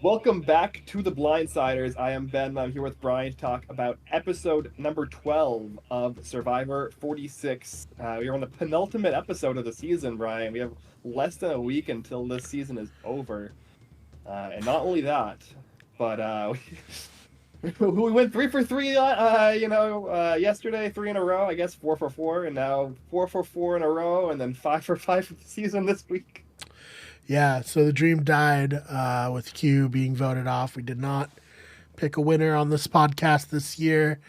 Welcome back to the Blindsiders. I am Ben. I'm here with Brian to talk about episode number 12 of Survivor 46. We are on the penultimate episode of the season, Brian. We have less than a week until this season is over. And not only that, but we went three for three, yesterday, three in a row, I guess 4 for 4, and now 4 for 4 in a row, and then 5 for 5 for the season this week. Yeah, so the dream died with Q being voted off. We did not pick a winner on this podcast this year.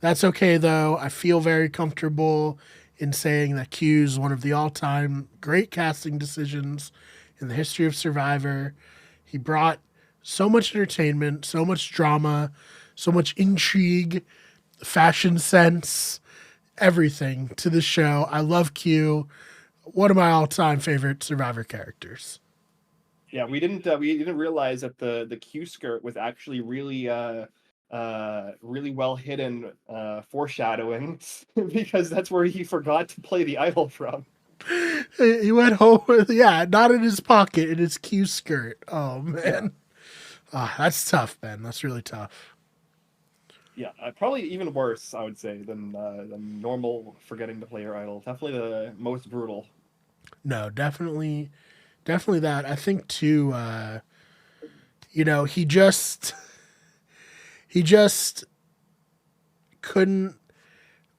That's okay, though. I feel very comfortable in saying that Q is one of the all time great casting decisions in the history of Survivor. He brought so much entertainment, so much drama, so much intrigue, fashion sense, everything to the show. I love Q. One of my all time favorite Survivor characters. Yeah, we didn't realize that the Q skirt was actually really well hidden foreshadowing because that's where he forgot to play the idol from. He went home with, yeah, not in his pocket, in his Q skirt. Oh, Yeah, man. That's tough, Ben. That's really tough. yeah, probably even worse, I would say, than normal forgetting to play your idol. Definitely the most brutal. No, definitely that. I think, too, he just couldn't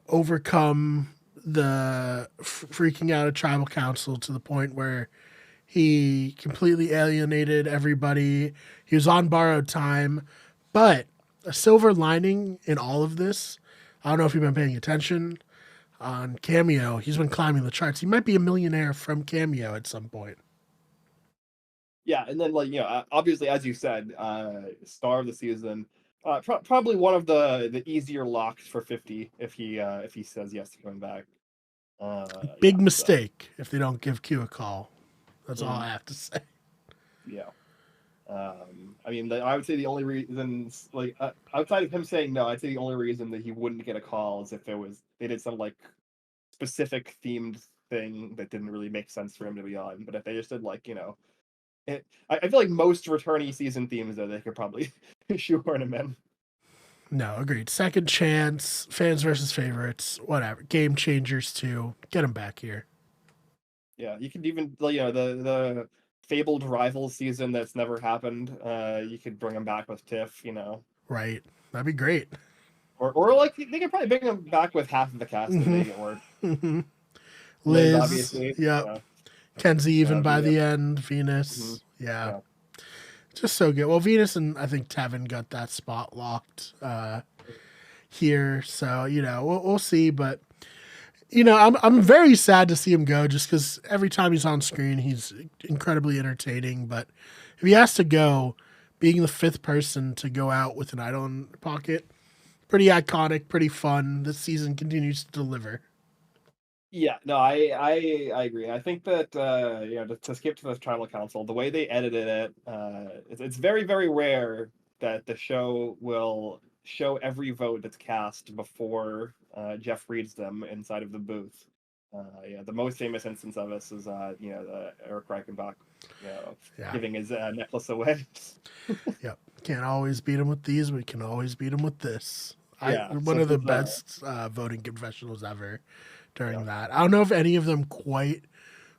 overcome the freaking out of tribal council to the point where he completely alienated everybody. He was on borrowed time. But a silver lining in all of this, I don't know if you've been paying attention on Cameo. He's been climbing the charts. He might be a millionaire from Cameo at some point. Yeah, and then obviously, as you said, star of the season. Probably one of the easier locks for 50 if he says yes to coming back. Big Yeah, so mistake if they don't give Q a call. That's all I mm, have to say. yeah. I mean, I would say the only reason, outside of him saying no, I'd say the only reason that he wouldn't get a call is if they did some specific themed thing that didn't really make sense for him to be on. But if they just did I feel like most returnee season themes though they could probably shoehorn him in. No, agreed. Second chance, fans versus favorites, whatever. Game changers too. Get him back here. Yeah, you could even the fabled rivals season that's never happened. You could bring him back with Tiff. Right. That'd be great. Or they could probably bring him back with half of the cast and Mm-hmm. make it work. Mm-hmm. Liz, Liz. obviously. Yep. Yeah, Kenzie that even would by be the it. end. Mhm. Venus. Yeah. Yeah. Just so good. Well, Venus and I think Tevin got that spot locked here. So, we'll see. But, I'm very sad to see him go just because every time he's on screen, he's incredibly entertaining. But if he has to go, being the fifth person to go out with an idol in the pocket, pretty iconic, pretty fun. This season continues to deliver. Yeah, no, I agree. I think that to skip to the tribal council, the way they edited it, it's very very rare that the show will show every vote that's cast before Jeff reads them inside of the booth. Yeah, the most famous instance of this is Eric Reichenbach, you know, Yeah. giving his necklace away. Yep. Can't always beat him with these. We can always beat him with this. Yeah, One so of this the is best voting confessionals ever yeah. during that. I don't know if any of them quite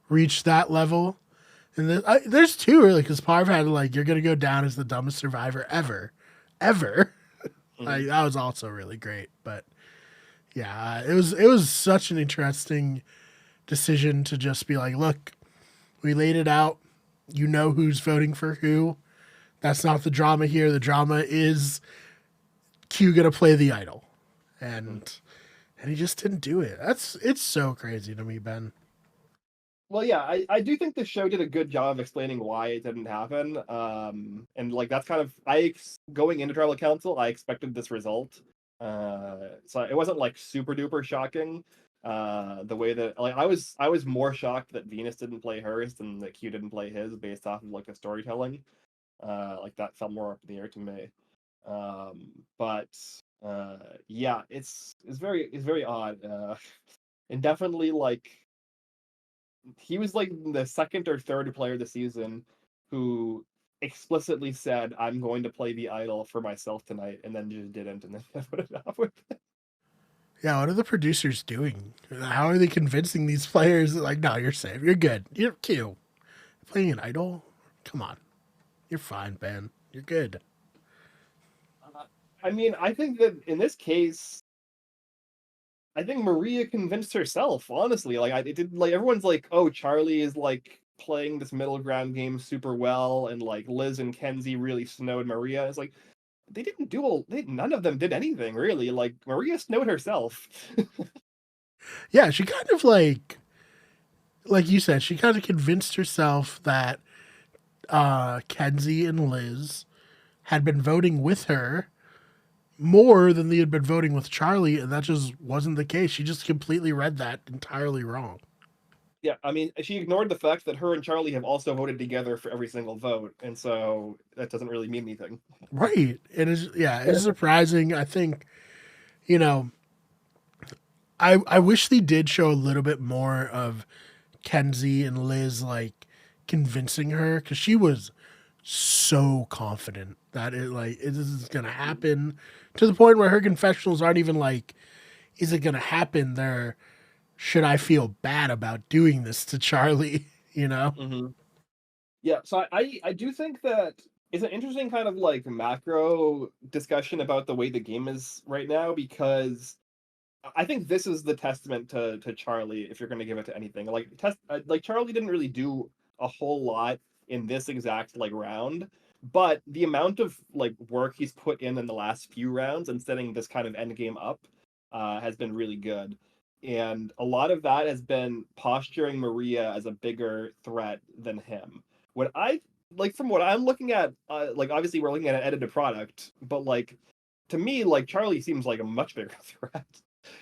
reached that level. And there's two really, because Parv had you're gonna go down as the dumbest survivor ever. Mhm. That was also really great. But yeah, it was such an interesting decision to just be like, look, we laid it out. You know who's voting for who. That's not the drama here. The drama is Q gonna play the idol, Mhm. and he just didn't do it. It's so crazy to me, Ben. Well, yeah, I do think the show did a good job of explaining why it didn't happen. And that's kind of going into tribal council, I expected this result. So it wasn't super duper shocking. The way that I was more shocked that Venus didn't play hers than that Q didn't play his based off of the storytelling. That felt more up in the air to me. But yeah, it's very odd. And definitely he was the second or third player this season who explicitly said, "I'm going to play the idol for myself tonight," and then just didn't, and then put it off with it. Yeah, what are the producers doing? How are they convincing these players? Like, no, you're safe. You're good. You're cute. Playing an idol? Come on. You're fine, Ben. You're good. I mean, I think that in this case, I think Maria convinced herself. Honestly, like it did. Like everyone's like, "Oh, Charlie is like playing this middle ground game super well," and like Liz and Kenzie really snowed Maria. It's like they didn't do none of them did anything really. Like Maria snowed herself. Yeah, she kind of like you said, she kind of convinced herself that Kenzie and Liz had been voting with her more than they had been voting with Charlie, and that just wasn't the case. She just completely read that entirely wrong. Yeah, I mean, she ignored the fact that her and Charlie have also voted together for every single vote, and so that doesn't really mean anything. Right. It is, yeah, it's surprising. I think, you know, I wish they did show a little bit more of Kenzie and Liz like convincing her because she was so confident that this is gonna happen to the point where her confessionals aren't even like, is it gonna happen? They're, should I feel bad about doing this to Charlie? You know? Mm-hmm. Yeah, so I do think that it's an interesting kind of like macro discussion about the way the game is right now because I think this is the testament to Charlie if you're going to give it to anything. Like Charlie didn't really do a whole lot in this exact like round, but the amount of like work he's put in the last few rounds and setting this kind of end game up has been really good. And a lot of that has been posturing Maria as a bigger threat than him. What I like from what I'm looking at, like obviously we're looking at an edited product, but like to me, like Charlie seems like a much bigger threat.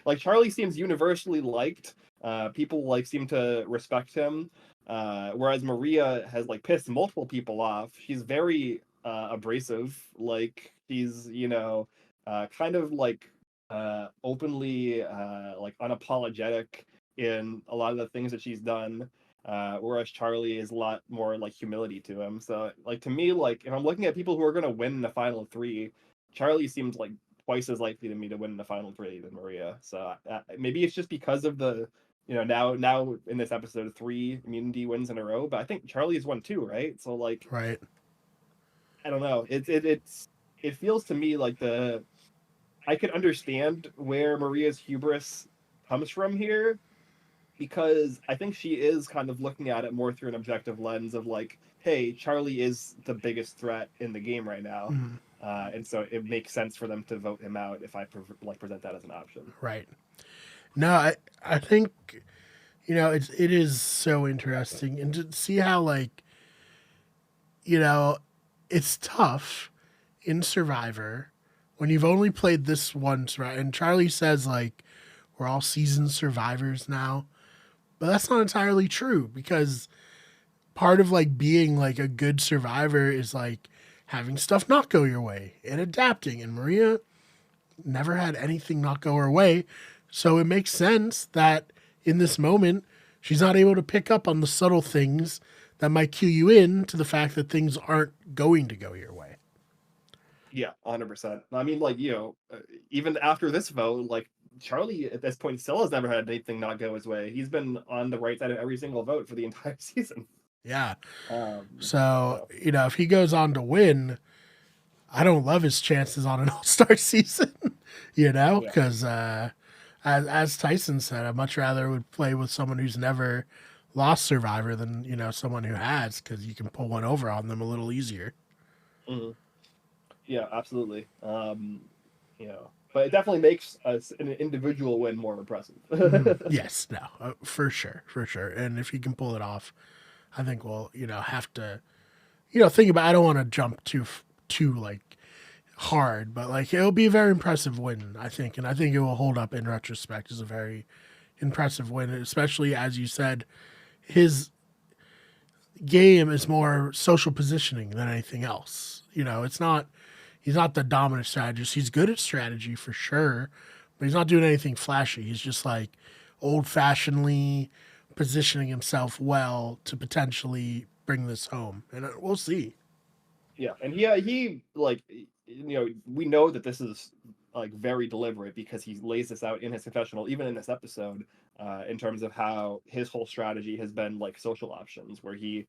Like Charlie seems universally liked. People like seem to respect him. Whereas Maria has like pissed multiple people off. She's very abrasive. Like she's kind of like openly like unapologetic in a lot of the things that she's done. Whereas Charlie is a lot more like humility to him. So like to me, like if I'm looking at people who are gonna win the final three, Charlie seems like twice as likely to me to win the final three than Maria. So maybe it's just because of the now in this episode 3 immunity wins in a row, but I think Charlie's won 2, right? So like Right. I don't know. It feels to me like I could understand where Maria's hubris comes from here because I think she is kind of looking at it more through an objective lens of like, hey, Charlie is the biggest threat in the game right now. Mhm. And so it makes sense for them to vote him out if I present that as an option. Right. No, I think, it is so interesting, and to see how you know it's tough in Survivor when you've only played this once, right? And Charlie says like we're all seasoned survivors now, but that's not entirely true because part of like being like a good survivor is like having stuff not go your way and adapting. And Maria never had anything not go her way. So it makes sense that in this moment, she's not able to pick up on the subtle things that might cue you in to the fact that things aren't going to go your way. Yeah, 100%. I mean, like, even after this vote, like, Charlie at this point still has never had anything not go his way. He's been on the right side of every single vote for the entire season. Yeah. Um, So, if he goes on to win, I don't love his chances on an all-star season, yeah. because as Tyson said, I'd much rather would play with someone who's never lost Survivor than, someone who has, because you can pull one over on them a little easier. Mm-hmm. Yeah, absolutely. But it definitely makes an individual win more impressive. Yes, no, for sure, for sure. And if he can pull it off, I think we'll, have to, think about. I don't want to jump too like hard, but like it'll be a very impressive win, I think, and I think it will hold up in retrospect as a very impressive win, especially as you said, his game is more social positioning than anything else. It's not. He's not the dominant strategist. He's good at strategy for sure, but he's not doing anything flashy. He's just like old-fashionedly positioning himself well to potentially bring this home, and we'll see. Yeah, and he like we know that this is like very deliberate because he lays this out in his confessional, even in this episode, in terms of how his whole strategy has been like social options, where he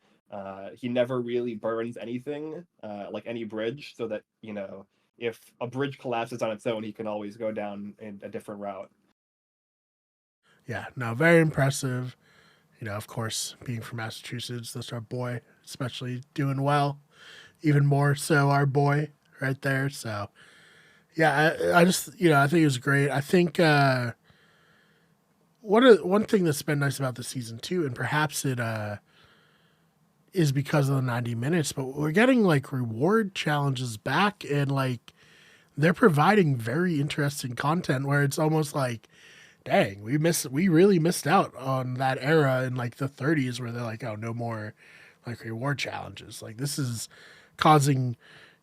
never really burns anything, like any bridge, so that if a bridge collapses on its own, he can always go down in a different route. Yeah, no, very impressive. Of course, being from Massachusetts, that's our boy, especially doing well. Even more so, our boy right there. So, yeah, I just, I think it was great. I think one thing that's been nice about the season too, and perhaps it is because of the 90 minutes, but we're getting like reward challenges back, and like they're providing very interesting content where it's almost like, dang, we really missed out on that era in like the 30s where they're like, oh, no more like reward challenges. Like this is causing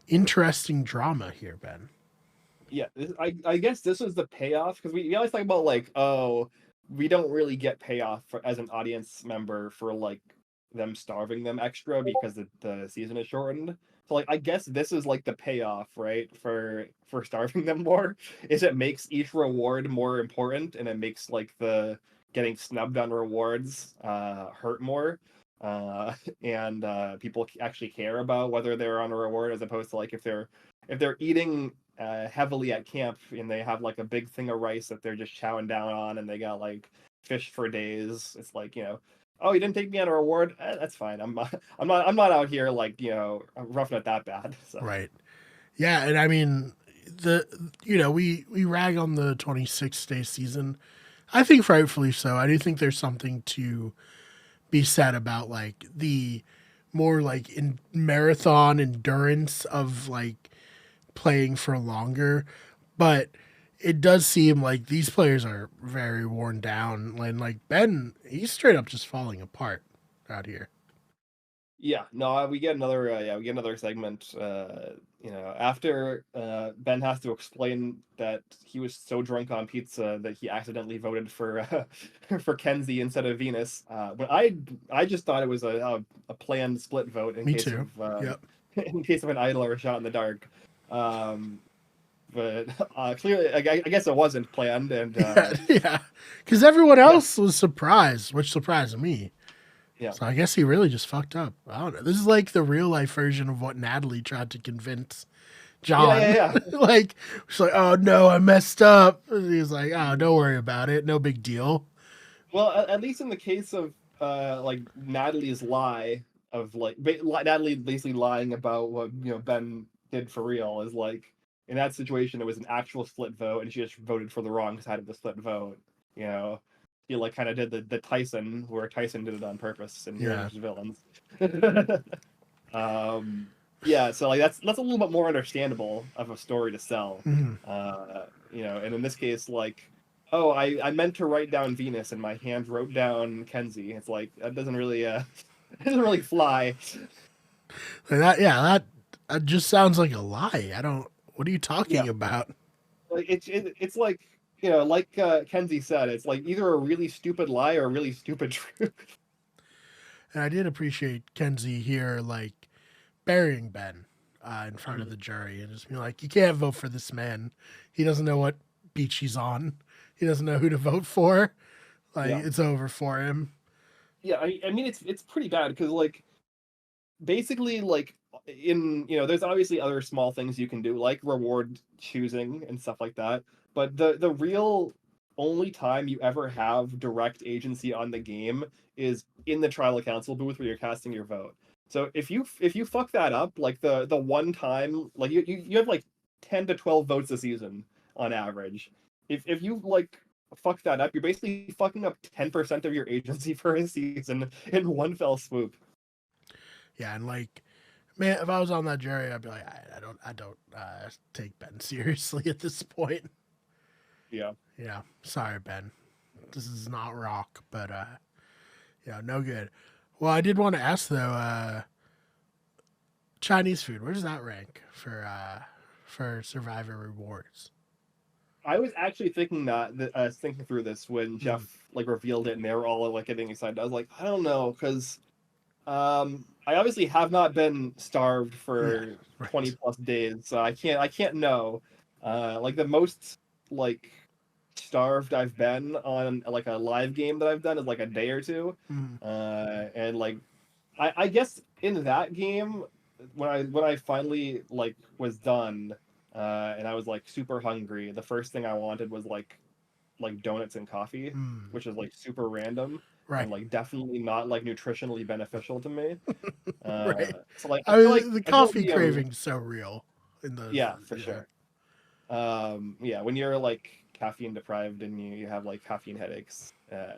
interesting drama here, Ben. Yeah, I guess this was the payoff, because we always talk about like, oh, we don't really get payoff as an audience member for like them starving them extra because the season is shortened. So like I guess this is like the payoff, right, for starving them more, is it makes each reward more important, and it makes like the getting snubbed on rewards hurt more. And people actually care about whether they're on a reward, as opposed to like if they're eating heavily at camp and they have like a big thing of rice that they're just chowing down on, and they got like fish for days. It's like, oh, you didn't take me on a reward. That's fine. I'm not out here like roughing it that bad. So Right. Yeah, and I mean the we rag on the 26-day season. I think rightfully so. I do think there's something to be said about like the more like in marathon endurance of like playing for longer, but it does seem like these players are very worn down. And like Ben, he's straight up just falling apart out here. yeah, no, we get another segment. After Ben has to explain that he was so drunk on pizza that he accidentally voted for for Kenzie instead of Venus. But I just thought it was a planned split vote in Me case too. of Yep. in case of an idol or a shot in the dark. Um, but clearly, I guess it wasn't planned, and Yeah, yeah. Because everyone yeah, else was surprised, which surprised me. yeah, So I guess he really just fucked up. I don't know. This is like the real life version of what Natalie tried to convince yeah, yeah, John. yeah. Like she's like, "Oh no, I messed up." And he's like, "Oh, don't worry about it. No big deal." Well, at least in the case of like Natalie's lie of like Natalie basically lying about what Ben did for real, is like, in that situation it was an actual split vote and she just voted for the wrong side of the split vote. You know, he like kind of did the Tyson, where Tyson did it on purpose in Heroes Yeah. vs Villains. um, yeah, so like that's a little bit more understandable of a story to sell. Mhm. And in this case, like, oh, I meant to write down Venus and my hand wrote down Kenzie. It's like that doesn't really it doesn't really fly. And that just sounds like a lie. I don't. What are you Yeah, talking about? like it's like like Kenzie said, it's like either a really stupid lie or a really stupid truth. And I did appreciate Kenzie here, like burying Ben in front of Mhm. the jury and just being like, "You can't vote for this man. He doesn't know what beach he's on. He doesn't know who to vote for. Like Yeah, it's over for him." yeah. I mean it's pretty bad because like basically like in there's obviously other small things you can do like reward choosing and stuff like that, but the real only time you ever have direct agency on the game is in the tribal council booth where you're casting your vote. So if you fuck that up, like the one time, like you have like 10 to 12 votes a season on average. If you like fuck that up, you're basically fucking up 10% of your agency for a season in one fell swoop. Yeah, and like, man, if I was on that jury, I'd be like, I don't take Ben seriously at this point. Yeah. Yeah, sorry, Ben. This is not rock, but yeah, no good. Well, I did want to ask though, Chinese food, where does that rank for Survivor rewards? I was actually thinking thinking through this when Mm. Jeff like revealed it and they were all like getting excited. I was like, I don't know, because I obviously have not been starved Yeah, for right. 20 plus days, so I can't know. Like the most like starved I've been on like a live game that I've done is like a day or two. Mm, And like I guess in that game when I finally like was done and I was like super hungry, the first thing I wanted was like donuts and coffee, mm, which is like super random and right. like definitely not like nutritionally beneficial to me. Right. So like I mean, the I feel like coffee craving's so real in those. yeah, for Yeah. sure. Yeah, when you're like caffeine deprived and you have like caffeine headaches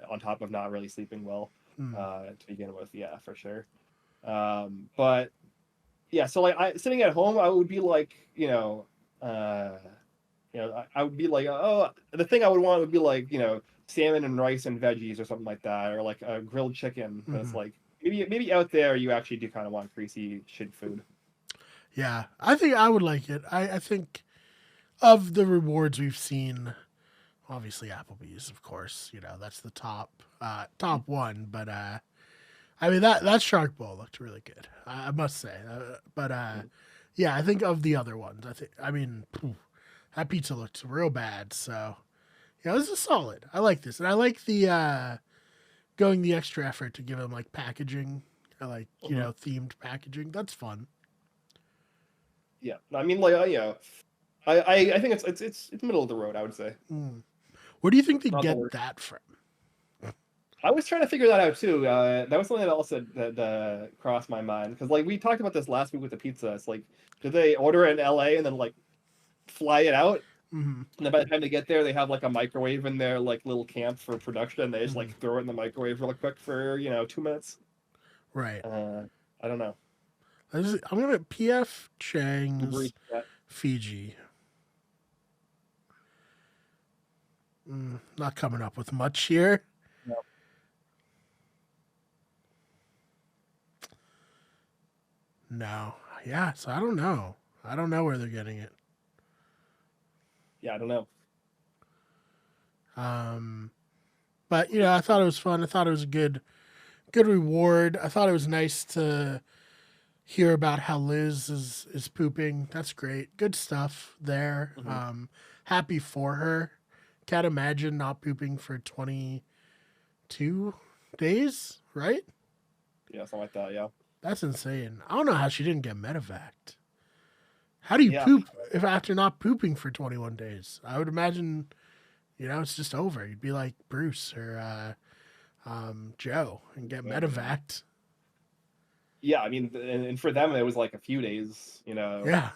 on top of not really sleeping well Mm, to begin with, yeah, for sure. But yeah, so like I sitting at home, I would be like, uh, I would be like, oh, the thing I would want would be like, salmon and rice and veggies or something like that, or like a grilled chicken. And it's hmm. like maybe out there you actually do kind of want greasy shit food. Yeah, I think I would like it. I think of the rewards we've seen, obviously Applebee's, of course. That's the top one. But I mean that Shark Bowl looked really good. I must say. But Mhm. yeah, I think of the other ones. I mean, that pizza looked real bad. So yeah, this is solid. I like this, and I like the going the extra effort to give them like packaging. I like Mhm. themed packaging. That's fun. Yeah, I mean, like, I think it's middle of the road. I would say Mm. Where do you think they not the get worst. that from? I was trying to figure that out too. That was something that also that crossed my mind because like we talked about this last week with the pizza. It's like, did they order it in LA and then like fly it out? Mm-hmm. And then by the time they get there, they have like a microwave in their like little camp for production. They just Mm-hmm. like throw it in the microwave real quick for 2 minutes. Right. Uh, I don't know. I'm gonna PF Uber Chang's Eats that. Fiji. Not coming up with much here. No. No. Yeah. So I don't know. I don't know where they're getting it. Yeah, I don't know. Um, but I thought it was fun. I thought it was a good reward. I thought it was nice to hear about how Liz is pooping. That's great. Good stuff there. Hmm. Happy for her. Can't imagine not pooping for 22 days, right? Yeah, something like that. Yeah. That's insane. I don't know how she didn't get medevaced. How do you Yeah. poop if after not pooping for 21 days? I would imagine, it's just over. You'd be like Bruce or Joe and get Yeah. medevaced. Yeah, I mean, and for them it was like a few days. Yeah.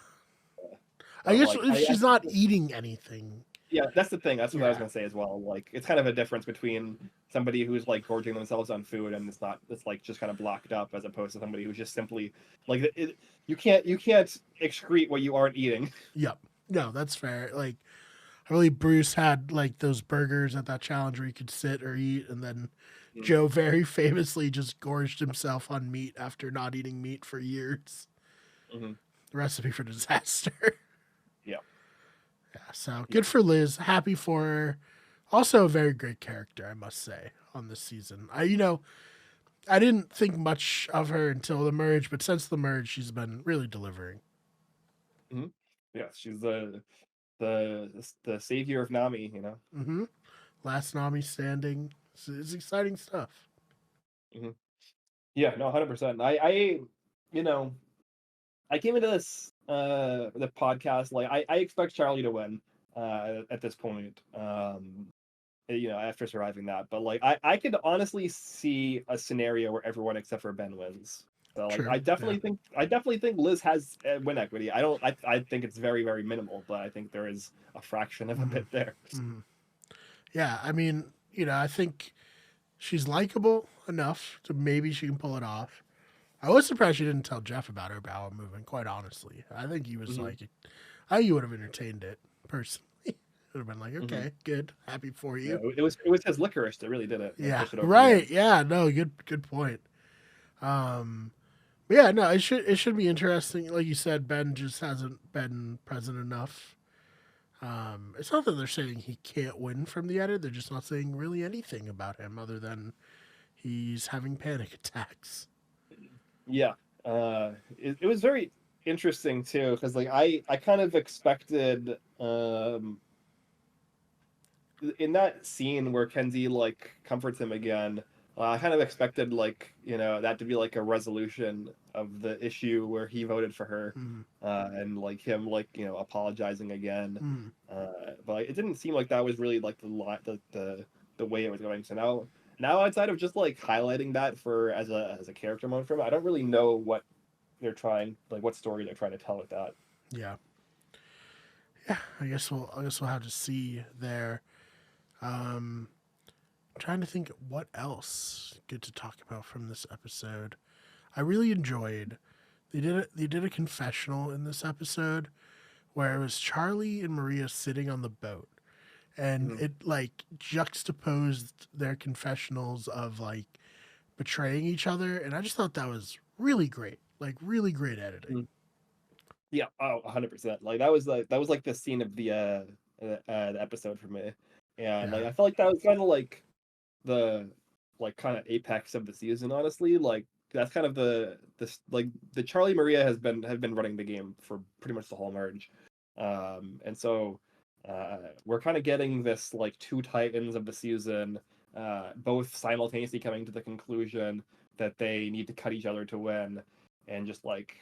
I But guess like, if I she's not eating anything. yeah, that's the thing. That's what I was Yeah. gonna say as well. Like, it's kind of a difference between somebody who's like gorging themselves on food and it's like just kind of blocked up, as opposed to somebody who's just simply like you can't excrete what you aren't eating. Yep. No, that's fair. Like, I believe Bruce had like those burgers at that challenge where you could sit or eat, and then Joe very famously just gorged himself on meat after not eating meat for years. Mm-hmm. The recipe for disaster. Yeah, Yeah, so yeah, good for Liz. Happy for her. Also a very great character, I must say, on this season. I didn't think much of her until the merge, but since the merge, she's been really delivering. mm-hmm. Yeah. She's the savior of Nami. Mm-hmm. Last Nami standing. It's exciting stuff. Hmm. Yeah, no, 100%. You know, I came into this the podcast like I expect Charlie to win at this point. After surviving that. But like I could honestly see a scenario where everyone except for Ben wins. So like True. I definitely think Liz has win equity. I think it's very, very minimal, but I think there is a fraction of a Mm-hmm. bit there. Mm-hmm. Yeah, I mean, I think she's likable enough to maybe she can pull it off. I was surprised she didn't tell Jeff about her bowel movement, quite honestly. I think he was Hmm. like, I think he would have entertained it personally. Would have been like, Hmm. okay, good, happy for Yeah, you. it was his licorice that really did it and Yeah, pushed it over the right. edge. Yeah, no, good point. Um, but yeah, no, it should be interesting. Like you said, Ben just hasn't been present enough. It's not that they're saying he can't win from the edit; they're just not saying really anything about him other than he's having panic attacks. Yeah, it was very interesting too, because like I kind of expected in that scene where Kenzie like comforts him again, I kind of expected like that to be like a resolution of the issue where he voted for her, Mm, and like him like apologizing again, mm. but like, it didn't seem like that was really like the way it was going. So now outside of just like highlighting that for as a character moment for him, I don't really know what they're trying like what story they're trying to tell with that. Yeah, yeah. I guess we'll have to see there. Um, I'm trying to think what else good to talk about from this episode. I really enjoyed. They did a confessional in this episode where it was Charlie and Maria sitting on the boat, and Mhm. it like juxtaposed their confessionals of like betraying each other, and I just thought that was really great, like really great editing. Yeah, oh, 100%. Like that was like the scene of the episode for me. And like Yeah. I felt like that was kind of like the like kind of apex of the season, honestly. Like that's kind of this like the Charlie Maria have been running the game for pretty much the whole merge. And so we're kind of getting this like two titans of the season, both simultaneously coming to the conclusion that they need to cut each other to win, and just like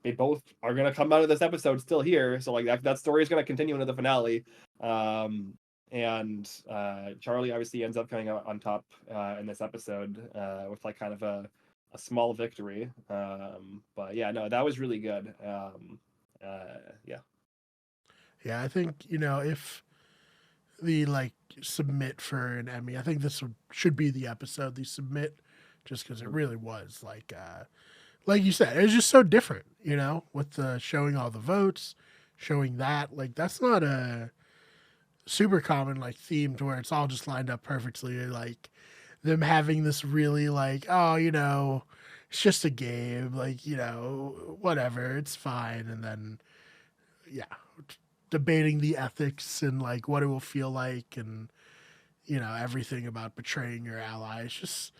they both are gonna come out of this episode still here, so like that story is gonna continue into the finale. Um, and Charlie obviously ends up coming out on top in this episode with like kind of a small victory. But yeah, no, that was really good. Yeah. Yeah, I think if the like submit for an Emmy, I think should be the episode they submit, just because it Mhm. really was like you said, it was just so different, with the showing all the votes, showing that like that's not a super common like theme to where it's all just lined up perfectly, like them having this really like, oh, it's just a game, like, whatever, it's fine. And then, yeah, debating the ethics and like what it will feel like and, everything about betraying your ally. It's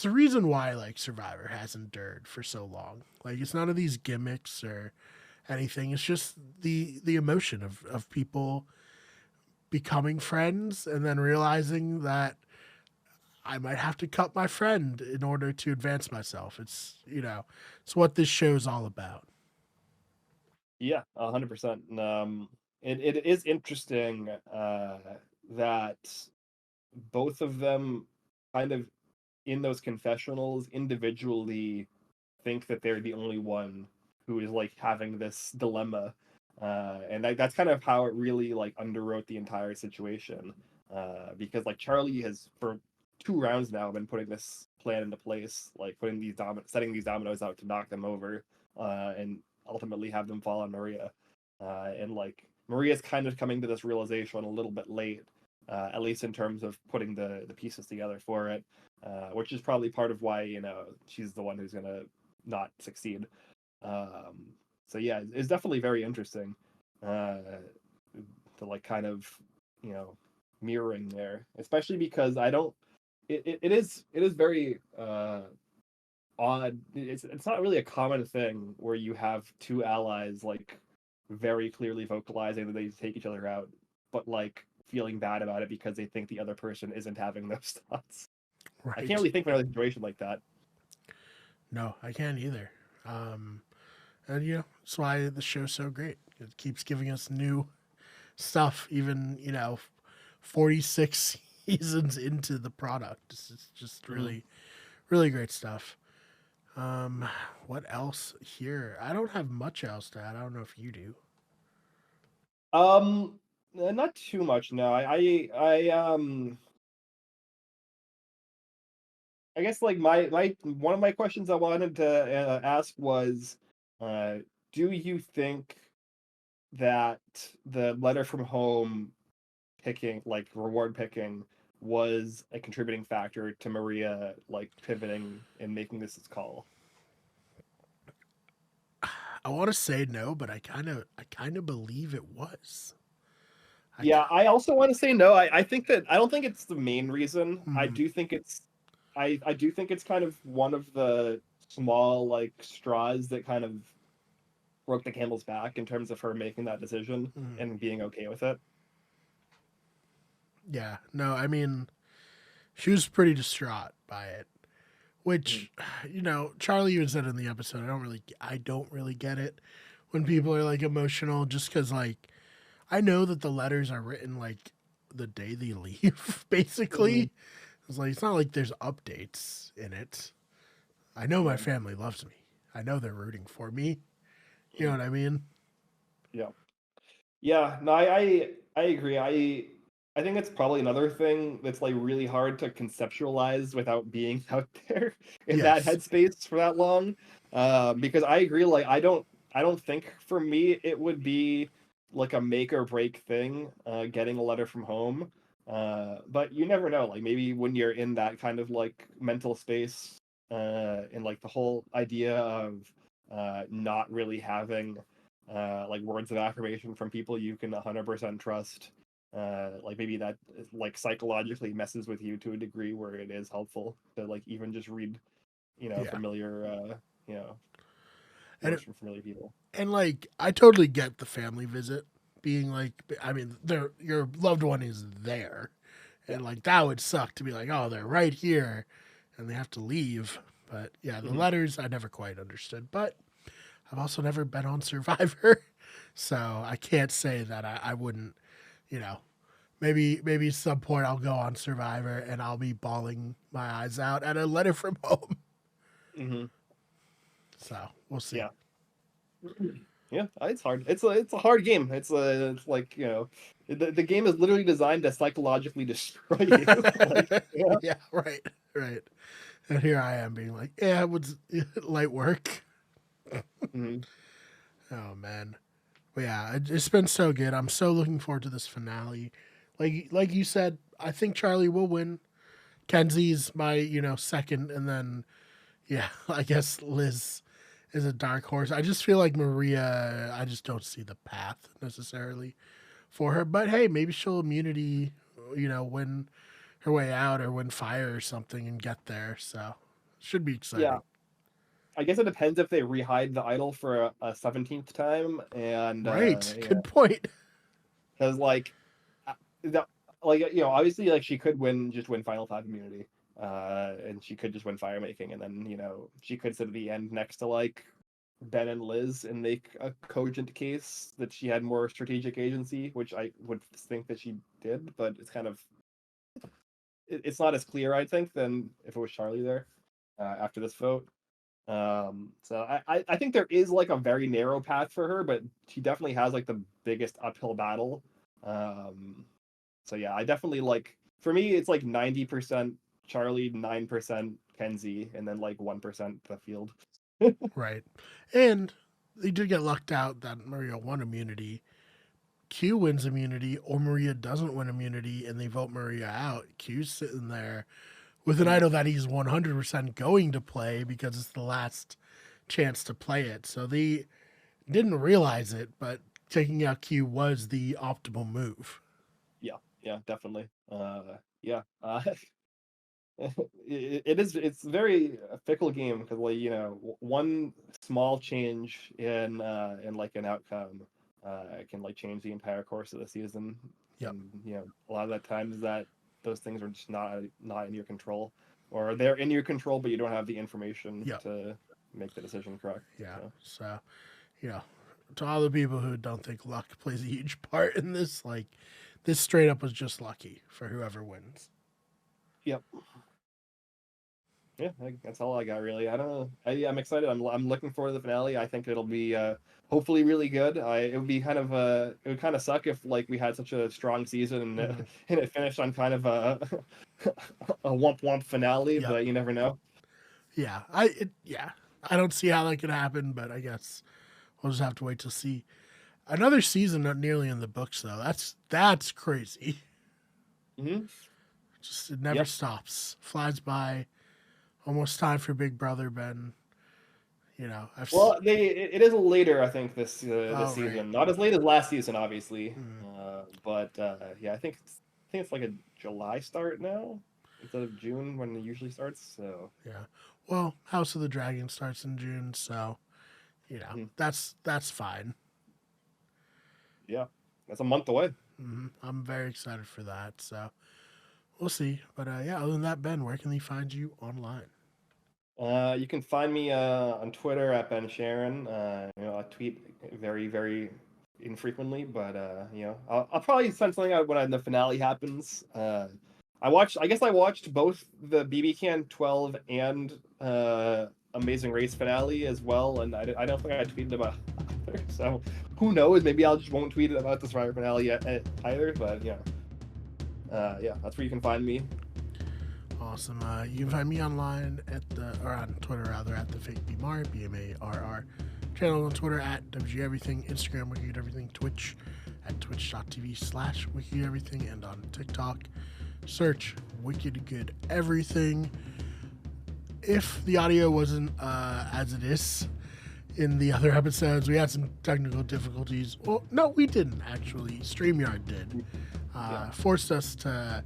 the reason why like Survivor has endured for so long. Like it's none of these gimmicks or anything. It's just the emotion of people becoming friends and then realizing that I might have to cut my friend in order to advance myself. It's what this show's all about. Yeah, 100%. It is interesting that both of them kind of in those confessionals individually think that they're the only one who is like having this dilemma, and that's kind of how it really like underwrote the entire situation, because like Charlie has for 2 rounds now been putting this plan into place, like putting setting these dominoes out to knock them over, and ultimately have them fall on Maria, and like Maria's kind of coming to this realization a little bit late, at least in terms of putting the pieces together for it, which is probably part of why she's the one who's gonna not succeed. Um, so yeah, it's definitely very interesting uh, to like kind of you know mirroring there, especially because I don't. It is very odd. It's not really a common thing where you have two allies like very clearly vocalizing that they take each other out, but like feeling bad about it because they think the other person isn't having those thoughts. I can't Right. really think of another situation like that. No, I can't either. Um, and that's why the show's so great. It keeps giving us new stuff, even 46 seasons into the product. It's just Mhm. really, really great stuff. Um, what else here? I don't have much else to add. I don't know if you do. Not too much. No, I guess like my one of my questions I wanted to ask was, uh, do you think that the letter from home picking, like reward picking, was a contributing factor to Maria like pivoting and making this call? I want to say no, but I kind of believe it was. I Yeah, I also want to say no. I think that I don't think it's the main reason. mm, I do think it's kind of one of the small like straws that kind of broke the camel's back in terms of her making that decision and being okay with it. Yeah, no, I mean, she was pretty distraught by it. Which, Charlie even said in the episode, I don't really get it when people are like emotional, just because like I know that the letters are written like the day they leave, basically. It's like it's not like there's updates in it. I know my Yeah. family loves me. I know they're rooting for me. You know what I mean? Yeah. Yeah, no, I agree. I think it's probably another thing that's like really hard to conceptualize without being out there in that Yes. headspace for that long. Because I agree, like I don't think for me it would be like a make or break thing, getting a letter from home. But you never know. Like maybe when you're in that kind of like mental space, and like the whole idea of not really having like words of affirmation from people you can 100% trust. Like maybe that like psychologically messes with you to a degree where it is helpful to like even just read, Yeah. familiar, you know, And words from familiar people. and like I totally get the family visit being like, I mean, your loved one is there, Yeah. and like that would suck to be like, oh, they're right here, and they have to leave. But yeah, the Hmm. letters I never quite understood. But I've also never been on Survivor, so I can't say that I wouldn't. You know, maybe at some point I'll go on Survivor and I'll be bawling my eyes out at a letter from home. Hmm. So we'll see. Yeah. Yeah, it's hard. It's a hard game. It's like the game is literally designed to psychologically destroy you. Like, yeah. Yeah, right, right. And here I am being like, yeah, it was light work. Hmm. Oh man, but yeah, it's been so good. I'm so looking forward to this finale. Like you said, I think Charlie will win. Kenzie's my second, and then yeah, I guess Liz is a dark horse. I just feel like Maria. I just don't see the path necessarily for her. But hey, maybe she'll immunity, win her way out or win fire or something and get there. So should be Yeah. exciting. I guess it depends if they rehide the idol for a 17th time, and Right. yeah, Good point. because like, the, like obviously like she could win Final Five immunity, and she could just win fire making, and then she could sit at the end next to like Ben and Liz and make a cogent case that she had more strategic agency, which I would think that she did, but it's kind of it's not as clear I think than if it was Charlie there after this vote. So I think there is like a very narrow path for her, but she definitely has like the biggest uphill battle. Um, so yeah, I definitely like for me it's like 90% Charlie, 9% Kenzie, and then like 1% the field. Right. And they did get lucked out that Maria won immunity. Q wins immunity, or Maria doesn't win immunity, and they vote Maria out. Q's sitting there with an Mhm. idol that he's 100% going to play because it's the last chance to play it. So they didn't realize it, but taking out Q was the optimal move. Yeah, yeah, definitely. Yeah. It's very fickle game because like one small change in like an outcome can like change the entire course of the season, Yep. and a lot of that times that those things are just not in your control, or they're in your control but you don't have the information Yep. to make the decision correct. Yeah. So So, you know, to all the people who don't think luck plays a huge part in this, like, this straight up was just lucky for whoever wins. yep. Yeah, that's all I got really. I don't know. I'm excited. I'm looking forward to the finale. I think it'll be hopefully really good. It would be kind of it would kind of suck if like we had such a strong season and Mhm. and it finished on kind of a a womp womp finale. Yep. But you never know. Yeah. Yeah. I don't see how that could happen, but I guess we'll just have to wait to see. Another season not nearly in the books though. That's crazy. Hmm. Just it never Yep. stops. Flies by. Almost time for Big Brother Ben. Well, it is later. I think this Oh right. season, not as late as last season, obviously. Mm. But yeah, I think it's like a July start now. instead of June when it usually starts. So Yeah. Well, House of the Dragon starts in June, so that's fine. yeah, that's a month away. I'm very excited for that. So we'll see. But yeah, other than that, Ben, where can they find you online? You can find me on Twitter at Ben Sharon. I tweet very, very infrequently, but I'll probably send something out when the finale happens. I guess I watched both the BB Can 12 and Amazing Race finale as well, and I don't think I tweeted about either. So who knows? Maybe I'll just won't tweet about the Survivor finale either. But yeah, that's where you can find me. Awesome. You can find me online on Twitter rather at the fake BMAR, BMARR. Channel on Twitter at WGEverything, Instagram Wicked Everything, Twitch at twitch.tv/Wicked Everything, and on TikTok search Wicked Good Everything. If the audio wasn't as it is in the other episodes, we had some technical difficulties. Well, no, we didn't actually. StreamYard did. Forced us to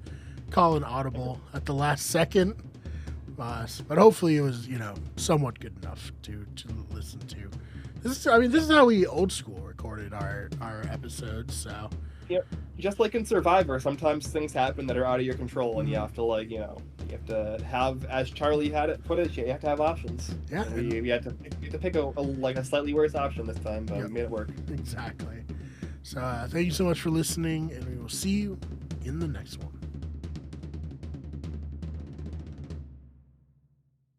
call an audible at the last second, but hopefully it was somewhat good enough to listen to. This is how we old school recorded our episodes. So yeah, just like in Survivor, sometimes things happen that are out of your control, and you have to you have to have, as Charlie put it, you have to have options. Yeah, we had to pick a slightly worse option this time, but we made it work. Exactly. So thank you so much for listening, and we will see you in the next one.